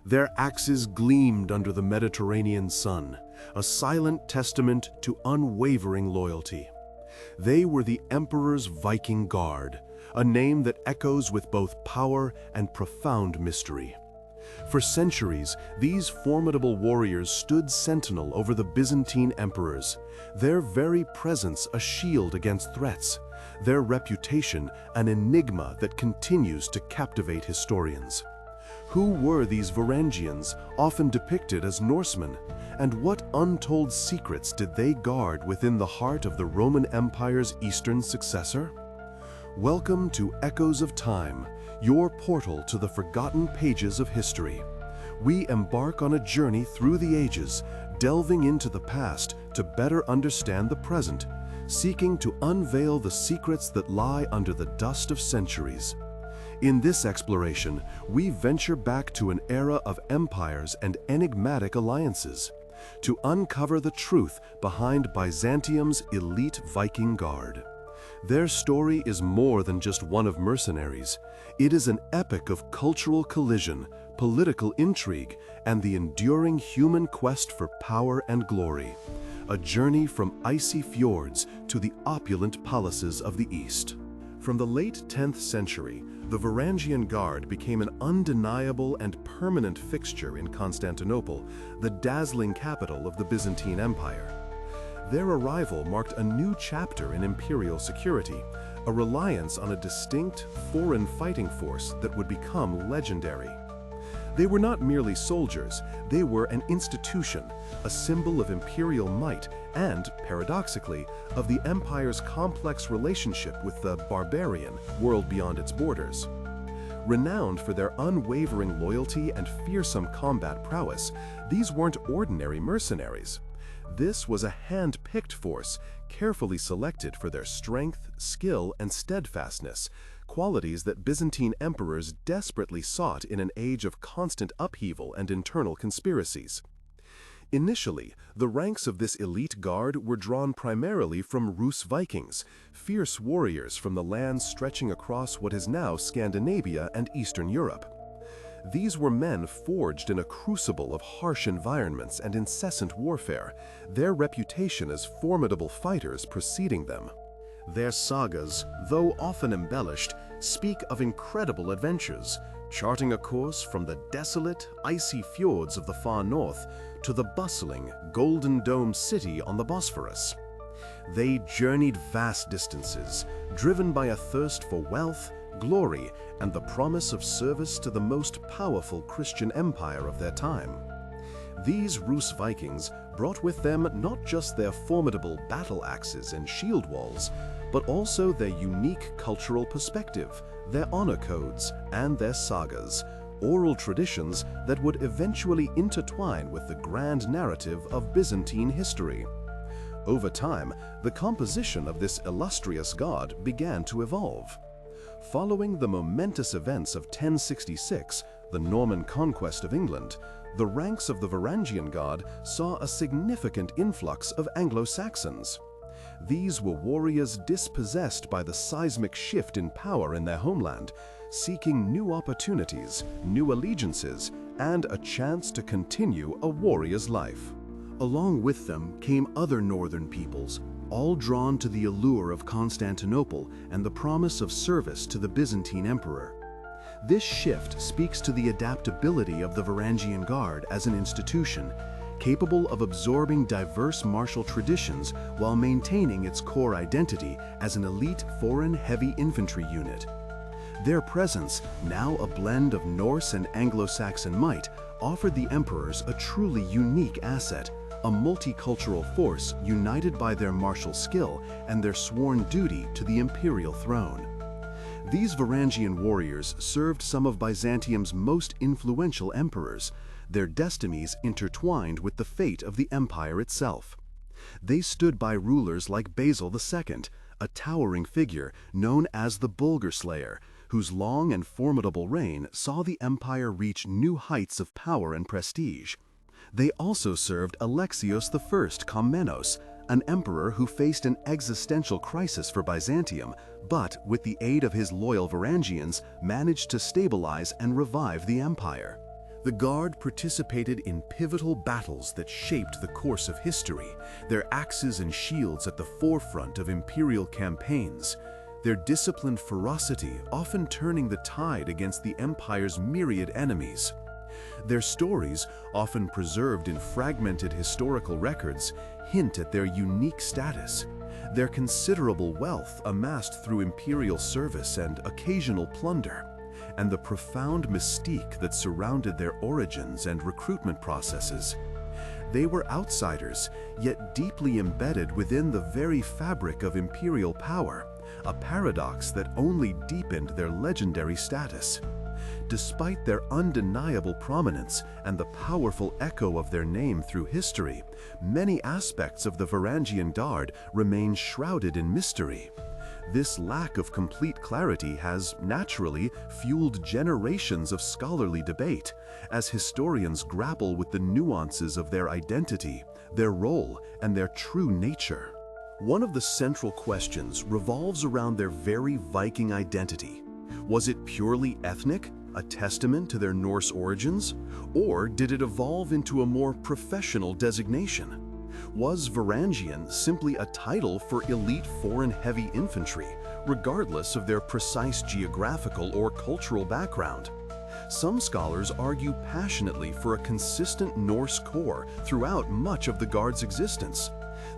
Their axes gleamed under the Mediterranean sun, a silent testament to unwavering loyalty. They were the Emperor's Viking Guard, a name that echoes with both power and profound mystery. For centuries, these formidable warriors stood sentinel over the Byzantine emperors, their very presence a shield against threats, their reputation an enigma that continues to captivate historians. Who were these Varangians, often depicted as Norsemen, and what untold secrets did they guard within the heart of the Roman Empire's eastern successor? Welcome to Echoes of Time, your portal to the forgotten pages of history. We embark on a journey through the ages, delving into the past to better understand the present, seeking to unveil the secrets that lie under the dust of centuries. In this exploration, we venture back to an era of empires and enigmatic alliances, to uncover the truth behind Byzantium's elite Viking Guard. Their story is more than just one of mercenaries. It is an epic of cultural collision, political intrigue, and the enduring human quest for power and glory. A journey from icy fjords to the opulent palaces of the East. From the late 10th century, the Varangian Guard became an undeniable and permanent fixture in Constantinople, the dazzling capital of the Byzantine Empire. Their arrival marked a new chapter in imperial security, a reliance on a distinct, foreign fighting force that would become legendary. They were not merely soldiers, they were an institution, a symbol of imperial might and, paradoxically, of the empire's complex relationship with the barbarian world beyond its borders. Renowned for their unwavering loyalty and fearsome combat prowess, these weren't ordinary mercenaries. This was a hand-picked force, carefully selected for their strength, skill, and steadfastness, qualities that Byzantine emperors desperately sought in an age of constant upheaval and internal conspiracies. Initially, the ranks of this elite guard were drawn primarily from Rus Vikings, fierce warriors from the lands stretching across what is now Scandinavia and Eastern Europe. These were men forged in a crucible of harsh environments and incessant warfare, their reputation as formidable fighters preceding them. Their sagas, though often embellished, speak of incredible adventures, charting a course from the desolate, icy fjords of the far north to the bustling, golden dome city on the Bosphorus. They journeyed vast distances, driven by a thirst for wealth, glory, and the promise of service to the most powerful Christian empire of their time. These Rus Vikings brought with them not just their formidable battle axes and shield walls, but also their unique cultural perspective, their honor codes, and their sagas, oral traditions that would eventually intertwine with the grand narrative of Byzantine history. Over time, the composition of this illustrious guard began to evolve. Following the momentous events of 1066, the Norman Conquest of England, the ranks of the Varangian Guard saw a significant influx of Anglo-Saxons. These were warriors dispossessed by the seismic shift in power in their homeland, seeking new opportunities, new allegiances, and a chance to continue a warrior's life. Along with them came other northern peoples, all drawn to the allure of Constantinople and the promise of service to the Byzantine Emperor. This shift speaks to the adaptability of the Varangian Guard as an institution, capable of absorbing diverse martial traditions while maintaining its core identity as an elite foreign heavy infantry unit. Their presence, now a blend of Norse and Anglo-Saxon might, offered the emperors a truly unique asset, a multicultural force united by their martial skill and their sworn duty to the imperial throne. These Varangian warriors served some of Byzantium's most influential emperors, their destinies intertwined with the fate of the empire itself. They stood by rulers like Basil II, a towering figure known as the Bulgar Slayer, whose long and formidable reign saw the empire reach new heights of power and prestige. They also served Alexios I Komnenos, an emperor who faced an existential crisis for Byzantium, but with the aid of his loyal Varangians, managed to stabilize and revive the empire. The Guard participated in pivotal battles that shaped the course of history, their axes and shields at the forefront of imperial campaigns, their disciplined ferocity often turning the tide against the empire's myriad enemies. Their stories, often preserved in fragmented historical records, hint at their unique status, their considerable wealth amassed through imperial service and occasional plunder, and the profound mystique that surrounded their origins and recruitment processes. They were outsiders, yet deeply embedded within the very fabric of imperial power, a paradox that only deepened their legendary status. Despite their undeniable prominence and the powerful echo of their name through history, many aspects of the Varangian Guard remain shrouded in mystery. This lack of complete clarity has, naturally, fueled generations of scholarly debate, as historians grapple with the nuances of their identity, their role, and their true nature. One of the central questions revolves around their very Viking identity. Was it purely ethnic, a testament to their Norse origins, or did it evolve into a more professional designation? Was Varangian simply a title for elite foreign heavy infantry, regardless of their precise geographical or cultural background? Some scholars argue passionately for a consistent Norse core throughout much of the Guard's existence.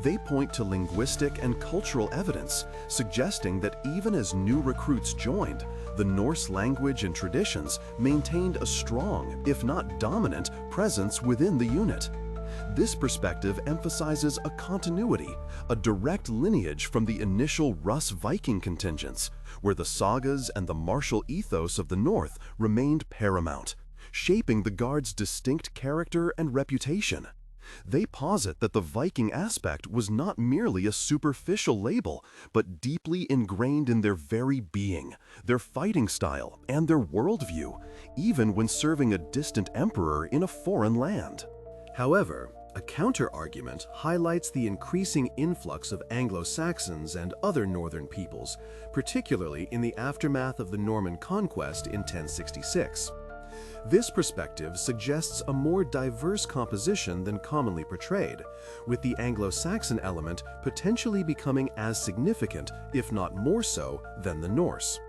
They point to linguistic and cultural evidence, suggesting that even as new recruits joined, the Norse language and traditions maintained a strong, if not dominant, presence within the unit. This perspective emphasizes a continuity, a direct lineage from the initial Rus Viking contingents, where the sagas and the martial ethos of the North remained paramount, shaping the Guard's distinct character and reputation. They posit that the Viking aspect was not merely a superficial label, but deeply ingrained in their very being, their fighting style, and their worldview, even when serving a distant emperor in a foreign land. However, a counter-argument highlights the increasing influx of Anglo-Saxons and other northern peoples, particularly in the aftermath of the Norman Conquest in 1066. This perspective suggests a more diverse composition than commonly portrayed, with the Anglo-Saxon element potentially becoming as significant, if not more so, than the Norse.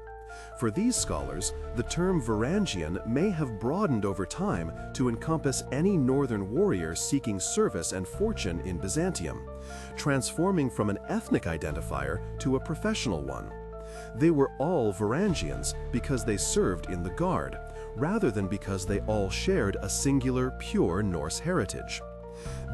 For these scholars, the term Varangian may have broadened over time to encompass any northern warrior seeking service and fortune in Byzantium, transforming from an ethnic identifier to a professional one. They were all Varangians because they served in the Guard, rather than because they all shared a singular, pure Norse heritage.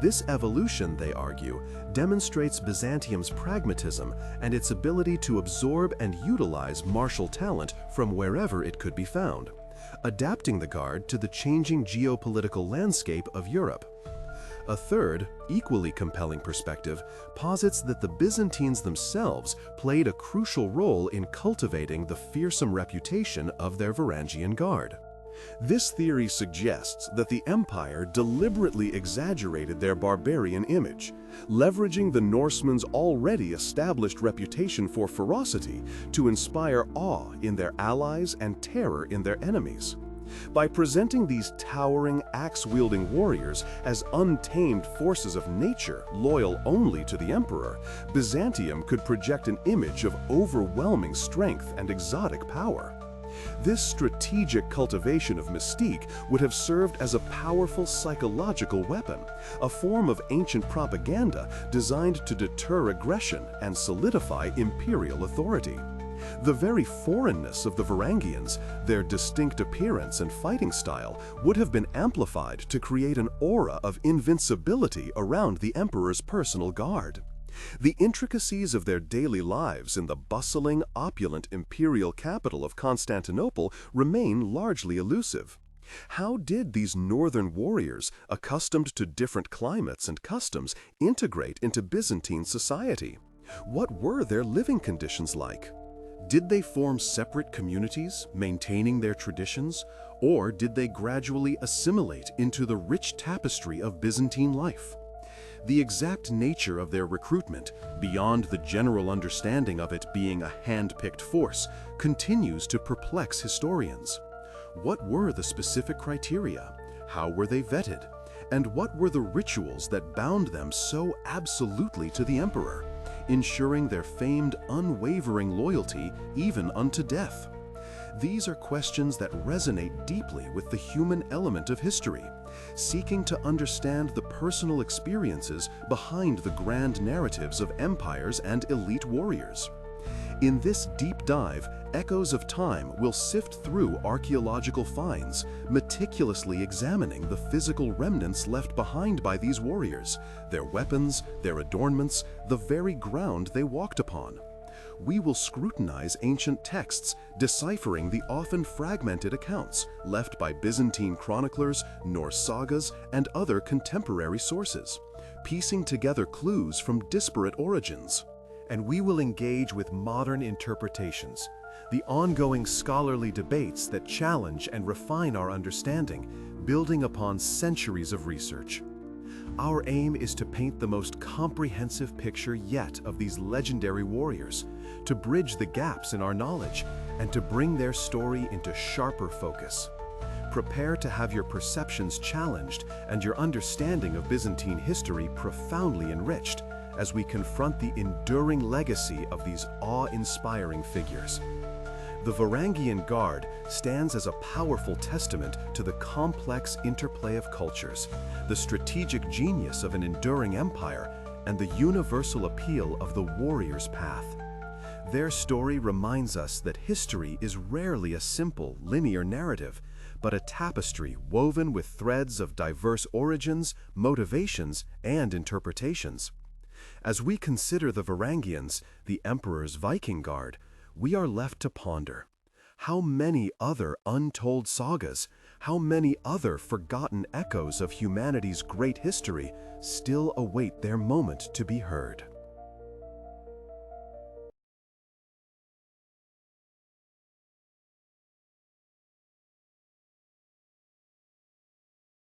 This evolution, they argue, demonstrates Byzantium's pragmatism and its ability to absorb and utilize martial talent from wherever it could be found, adapting the Guard to the changing geopolitical landscape of Europe. A third, equally compelling perspective posits that the Byzantines themselves played a crucial role in cultivating the fearsome reputation of their Varangian Guard. This theory suggests that the empire deliberately exaggerated their barbarian image, leveraging the Norsemen's already established reputation for ferocity to inspire awe in their allies and terror in their enemies. By presenting these towering, axe-wielding warriors as untamed forces of nature loyal only to the emperor, Byzantium could project an image of overwhelming strength and exotic power. This strategic cultivation of mystique would have served as a powerful psychological weapon, a form of ancient propaganda designed to deter aggression and solidify imperial authority. The very foreignness of the Varangians, their distinct appearance and fighting style, would have been amplified to create an aura of invincibility around the emperor's personal guard. The intricacies of their daily lives in the bustling, opulent imperial capital of Constantinople remain largely elusive. How did these northern warriors, accustomed to different climates and customs, integrate into Byzantine society? What were their living conditions like? Did they form separate communities, maintaining their traditions, or did they gradually assimilate into the rich tapestry of Byzantine life? The exact nature of their recruitment, beyond the general understanding of it being a hand-picked force, continues to perplex historians. What were the specific criteria? How were they vetted? And what were the rituals that bound them so absolutely to the emperor, ensuring their famed unwavering loyalty even unto death? These are questions that resonate deeply with the human element of history, seeking to understand the personal experiences behind the grand narratives of empires and elite warriors. In this deep dive, Echoes of Time will sift through archaeological finds, meticulously examining the physical remnants left behind by these warriors, their weapons, their adornments, the very ground they walked upon. We will scrutinize ancient texts, deciphering the often fragmented accounts left by Byzantine chroniclers, Norse sagas, and other contemporary sources, piecing together clues from disparate origins. And we will engage with modern interpretations, the ongoing scholarly debates that challenge and refine our understanding, building upon centuries of research. Our aim is to paint the most comprehensive picture yet of these legendary warriors, to bridge the gaps in our knowledge, and to bring their story into sharper focus. Prepare to have your perceptions challenged and your understanding of Byzantine history profoundly enriched as we confront the enduring legacy of these awe-inspiring figures. The Varangian Guard stands as a powerful testament to the complex interplay of cultures, the strategic genius of an enduring empire, and the universal appeal of the warrior's path. Their story reminds us that history is rarely a simple, linear narrative, but a tapestry woven with threads of diverse origins, motivations, and interpretations. As we consider the Varangians, the Emperor's Viking Guard, we are left to ponder. How many other untold sagas, how many other forgotten echoes of humanity's great history still await their moment to be heard?